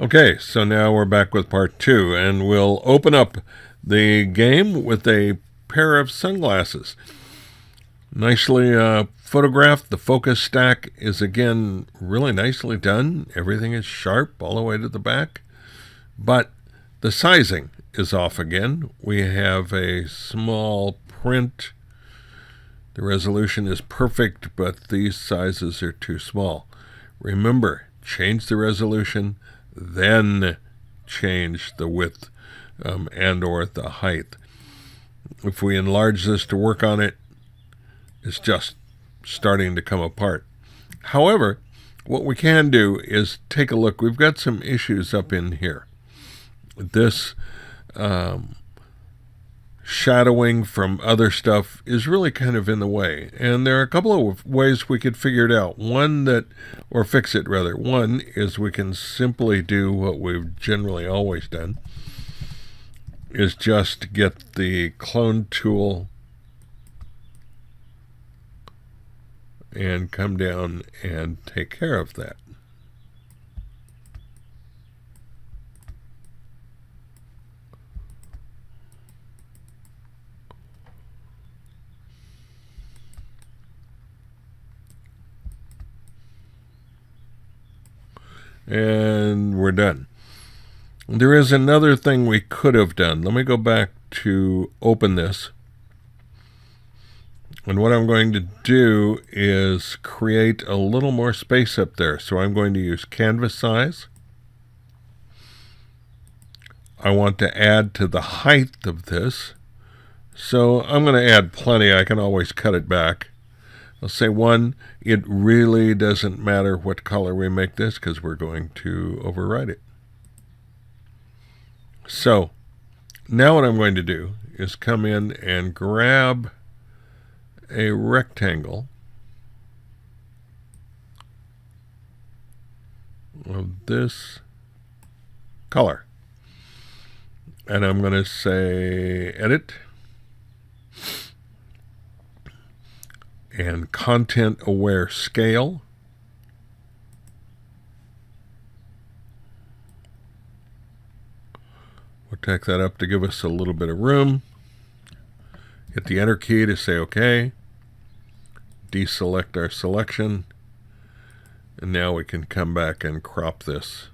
Okay, so now we're back with part 2, and we'll open up the game with a pair of sunglasses. Nicely photographed. The focus stack is again really nicely done. Everything is sharp all the way to the back. But the sizing is off again. We have a small print. The resolution is perfect, but these sizes are too small. Remember, change the resolution, then change the width and or the height. If we enlarge this to work on it, it's just starting to come apart. However, what we can do is take a look. We've got some issues up in here. This shadowing from other stuff is really kind of in the way. And there are a couple of ways we could figure it out. Or fix it rather. One is we can simply do what we've generally always done, is just get the clone tool and come down and take care of that. And we're done. There is another thing we could have done. Let me go back to open this. And what I'm going to do is create a little more space up there. So I'm going to use canvas size. I want to add to the height of this. So I'm going to add plenty. I can always cut it back. I'll say 1. It really doesn't matter what color we make this because we're going to override it. So now what I'm going to do is come in and grab a rectangle of this color. And I'm going to say edit. And content aware scale. We'll take that up to give us a little bit of room. Hit the enter key to say OK. Deselect our selection. And now we can come back and crop this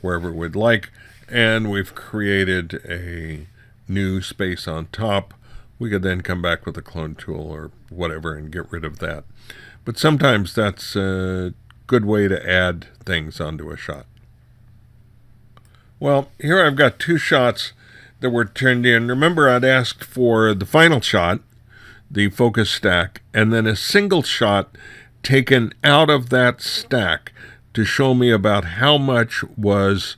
wherever we'd like. And we've created a new space on top. We could then come back with a clone tool or whatever and get rid of that. But sometimes that's a good way to add things onto a shot. Well, here I've got 2 shots that were turned in. Remember, I'd asked for the final shot, the focus stack, and then a single shot taken out of that stack to show me about how much was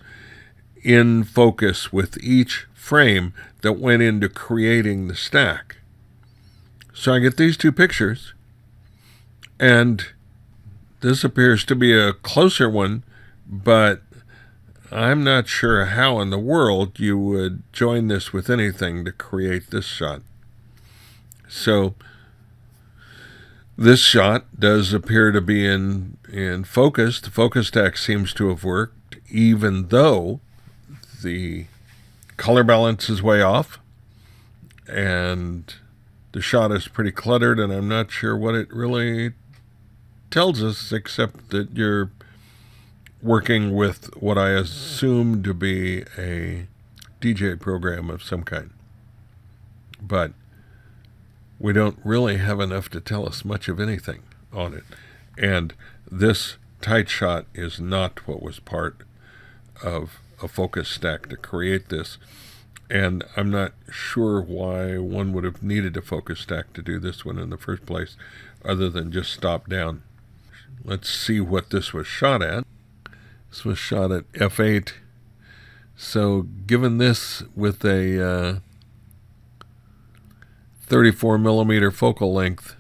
in focus with each frame that went into creating the stack. So I get these 2 pictures, and this appears to be a closer one, but I'm not sure how in the world you would join this with anything to create this shot. So this shot does appear to be in focus. The focus stack seems to have worked, even though the color balance is way off, and the shot is pretty cluttered, and I'm not sure what it really tells us, except that you're working with what I assume to be a DJ program of some kind. But we don't really have enough to tell us much of anything on it. And this tight shot is not what was part of a focus stack to create this. And I'm not sure why one would have needed a focus stack to do this one in the first place, other than just stop down. Let's see what this was shot at. This was shot at f8. So given this with a 34 millimeter focal length,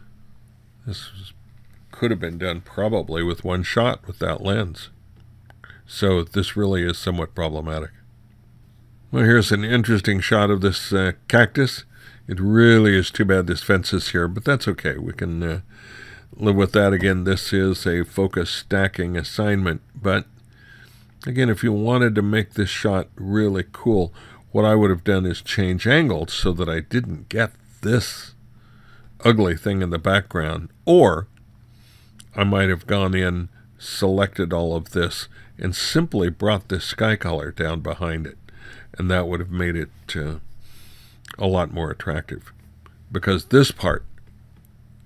this could have been done probably with 1 shot with that lens. So this really is somewhat problematic. Well, here's an interesting shot of this cactus. It really is too bad this fence is here, but that's okay. We can live with that. Again, this is a focus stacking assignment, but Again, if you wanted to make this shot really cool, what I would have done is change angles so that I didn't get this ugly thing in the background. Or I might have gone in, selected all of this, and simply brought this sky color down behind it. And that would have made it a lot more attractive. Because this part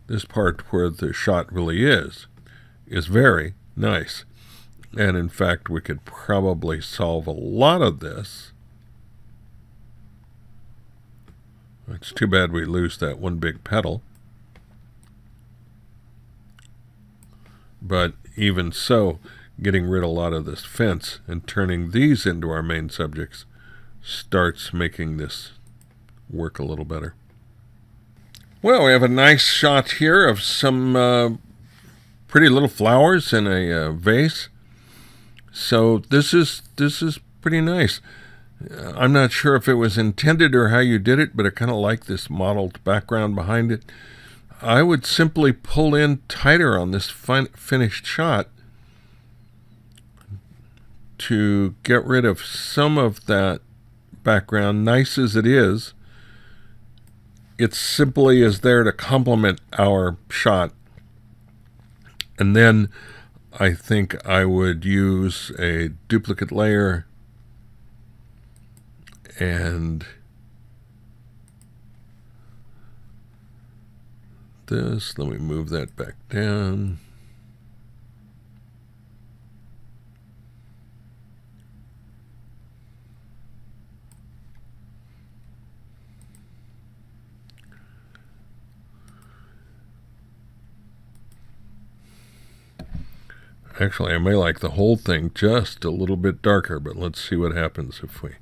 where the shot really is very nice. And in fact, we could probably solve a lot of this. It's too bad we lose that one big petal. But even so, getting rid of a lot of this fence and turning these into our main subjects starts making this work a little better. Well, we have a nice shot here of some pretty little flowers in a vase. So this is pretty nice. I'm not sure if it was intended or how you did it, but I kind of like this mottled background behind it. I would simply pull in tighter on this finished shot to get rid of some of that background. Nice as it is, it simply is there to complement our shot. And then I think I would use a duplicate layer and this. Let me move that back down. Actually, I may like the whole thing just a little bit darker, but let's see what happens if we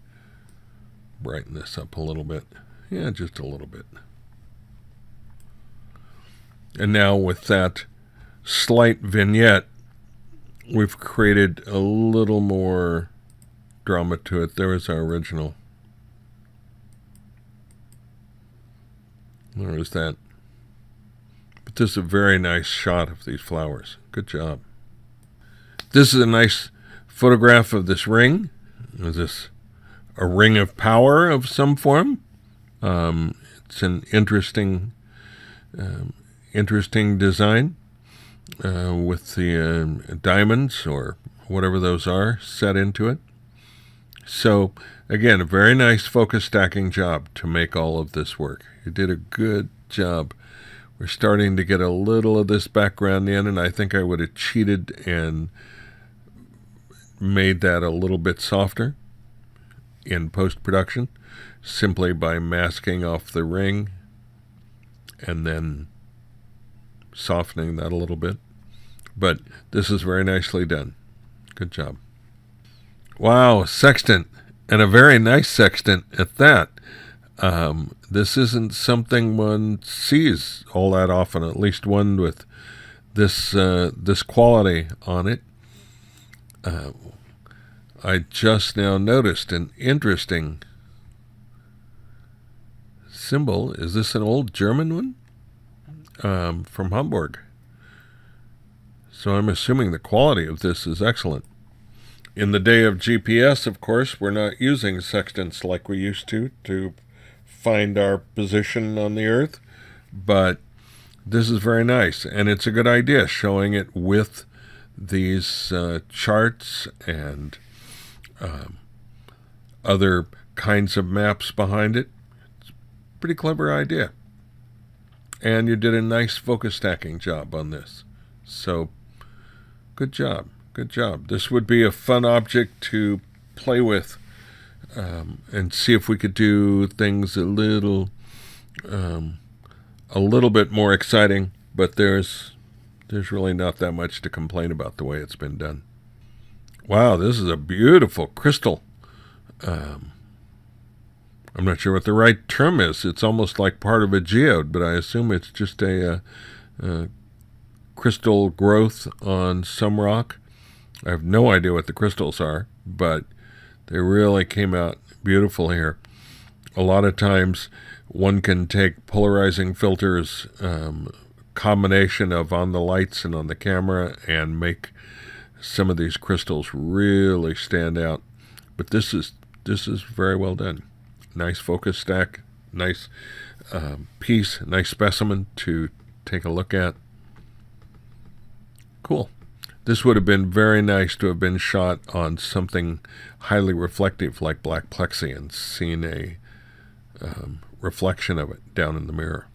brighten this up a little bit. Yeah, just a little bit. And now with that slight vignette, we've created a little more drama to it. There is our original. There is that. But this is a very nice shot of these flowers. Good job. This is a nice photograph of this ring. Is this a ring of power of some form? It's an interesting design with the diamonds or whatever those are set into it. So again, a very nice focus stacking job to make all of this work. You did a good job. We're starting to get a little of this background in, and I think I would have cheated and made that a little bit softer in post-production simply by masking off the ring and then softening that a little bit. But this is very nicely done. Good job. Wow, sextant, and a very nice sextant at that. This isn't something one sees all that often, at least one with this quality on it. I just now noticed an interesting symbol. Is this an old German one? From Hamburg. So I'm assuming the quality of this is excellent. In the day of GPS, of course, we're not using sextants like we used to find our position on the Earth, but this is very nice, and it's a good idea, showing it with these charts and other kinds of maps behind it. It's a pretty clever idea. And you did a nice focus stacking job on this. So, good job. Good job. This would be a fun object to play with and see if we could do things a little bit more exciting, but there's really not that much to complain about the way it's been done. Wow, this is a beautiful crystal. I'm not sure what the right term is. It's almost like part of a geode, but I assume it's just a crystal growth on some rock. I have no idea what the crystals are, but they really came out beautiful here. A lot of times one can take polarizing filters, combination of on the lights and on the camera, and make some of these crystals really stand out. But this is very well done. Nice focus stack, nice piece, nice specimen to take a look at. Cool. This would have been very nice to have been shot on something highly reflective like black plexi and seen a reflection of it down in the mirror.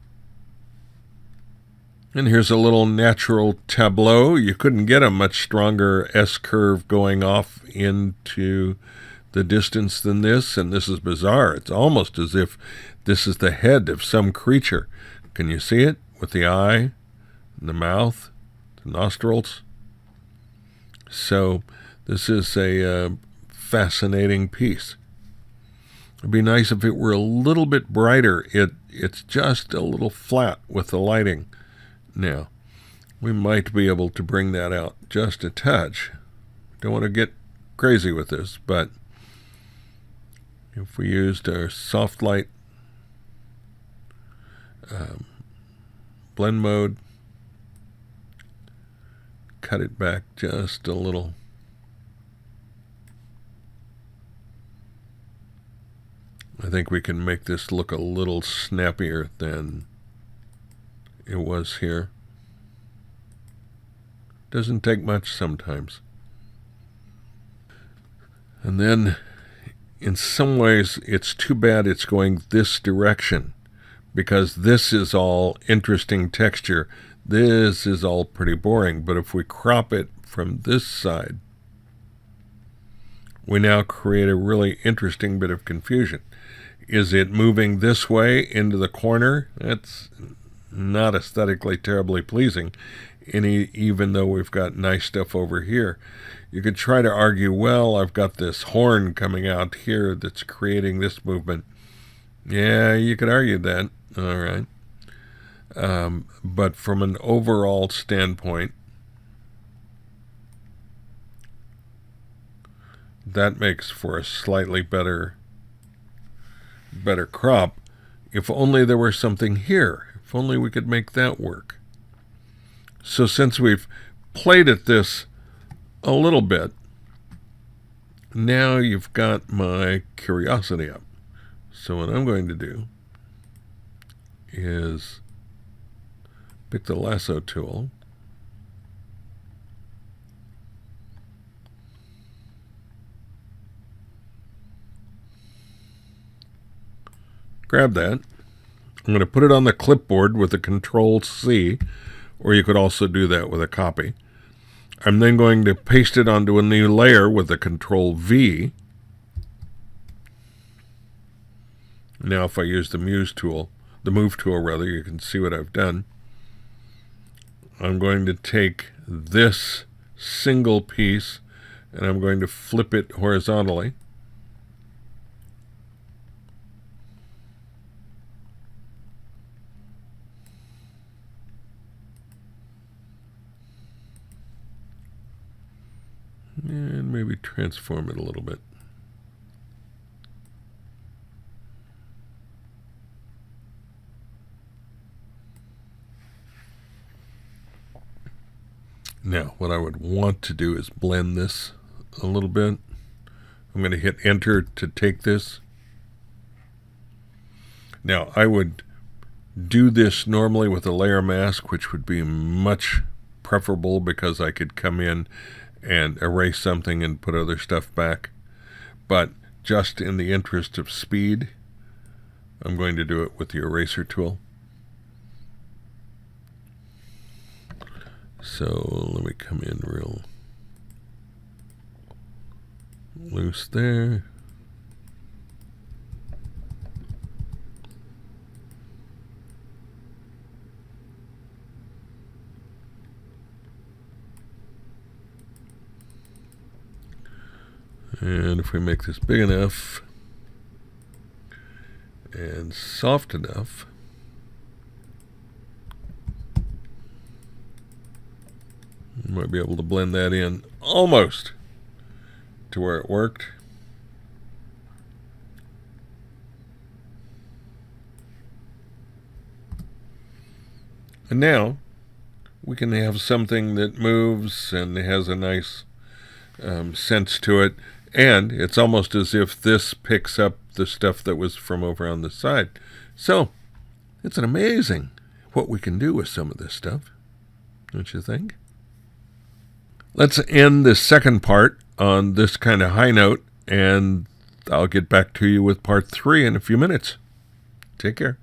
And here's a little natural tableau. You couldn't get a much stronger S-curve going off into the distance than this, and this is bizarre. It's almost as if this is the head of some creature. Can you see it? With the eye, and the mouth, the nostrils. So this is a fascinating piece. It'd be nice if it were a little bit brighter. It's just a little flat with the lighting. Now, we might be able to bring that out just a touch. Don't want to get crazy with this, but if we used our soft light blend mode, cut it back just a little. I think we can make this look a little snappier than it was here. Doesn't take much sometimes. And then in some ways it's too bad it's going this direction, because this is all interesting texture. This is all pretty boring. But if we crop it from this side, we now create a really interesting bit of confusion. Is it moving this way into the corner? That's not aesthetically terribly pleasing, even though we've got nice stuff over here. You could try to argue, well, I've got this horn coming out here that's creating this movement. Yeah, you could argue that. All right. But from an overall standpoint, that makes for a slightly better crop. If only there were something here. If only we could make that work. So since we've played at this a little bit, now you've got my curiosity up. So what I'm going to do is pick the lasso tool, grab that. I'm going to put it on the clipboard with a Control-C, or you could also do that with a copy. I'm then going to paste it onto a new layer with a Control-V. Now if I use the move tool, you can see what I've done. I'm going to take this single piece and I'm going to flip it horizontally. And maybe transform it a little bit. Now, what I would want to do is blend this a little bit. I'm going to hit Enter to take this. Now, I would do this normally with a layer mask, which would be much preferable because I could come in and erase something and put other stuff back. But just in the interest of speed, I'm going to do it with the eraser tool. So let me come in real loose there. And if we make this big enough and soft enough, you might be able to blend that in almost to where it worked. And now we can have something that moves and has a nice sense to it. And it's almost as if this picks up the stuff that was from over on the side. So it's an amazing what we can do with some of this stuff, don't you think? Let's end this second part on this kind of high note, and I'll get back to you with part 3 in a few minutes. Take care.